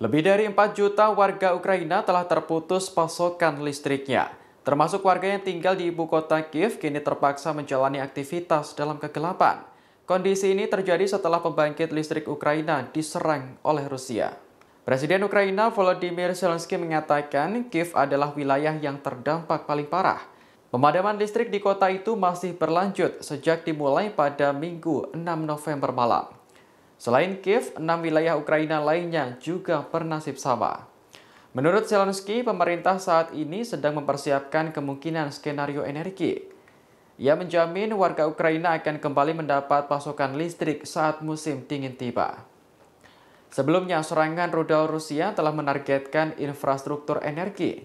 Lebih dari 4 juta warga Ukraina telah terputus pasokan listriknya. Termasuk warga yang tinggal di ibu kota Kiev kini terpaksa menjalani aktivitas dalam kegelapan. Kondisi ini terjadi setelah pembangkit listrik Ukraina diserang oleh Rusia. Presiden Ukraina Volodymyr Zelensky mengatakan Kiev adalah wilayah yang terdampak paling parah. Pemadaman listrik di kota itu masih berlanjut sejak dimulai pada Minggu 6 November malam. Selain Kiev, 6 wilayah Ukraina lainnya juga bernasib sama. Menurut Zelensky, pemerintah saat ini sedang mempersiapkan kemungkinan skenario energi. Ia menjamin warga Ukraina akan kembali mendapat pasokan listrik saat musim dingin tiba. Sebelumnya, serangan rudal Rusia telah menargetkan infrastruktur energi.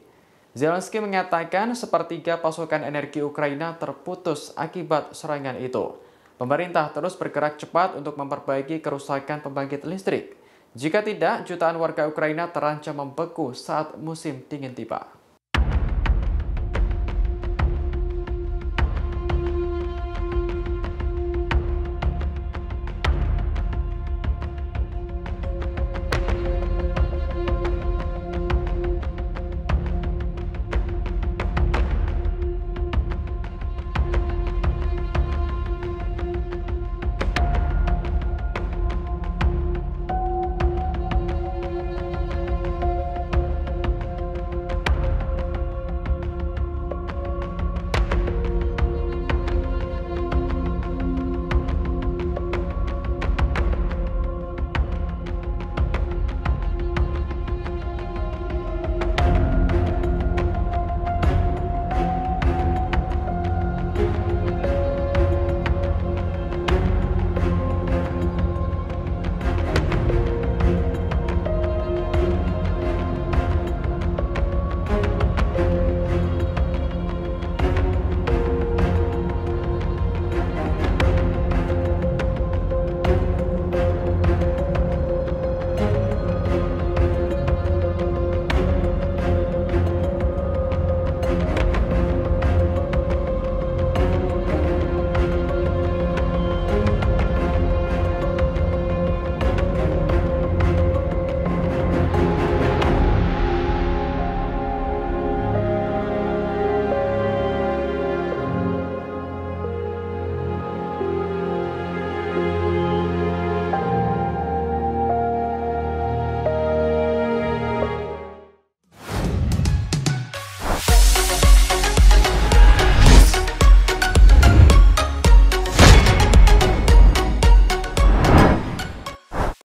Zelensky mengatakan sepertiga pasokan energi Ukraina terputus akibat serangan itu. Pemerintah terus bergerak cepat untuk memperbaiki kerusakan pembangkit listrik. Jika tidak, jutaan warga Ukraina terancam membeku saat musim dingin tiba.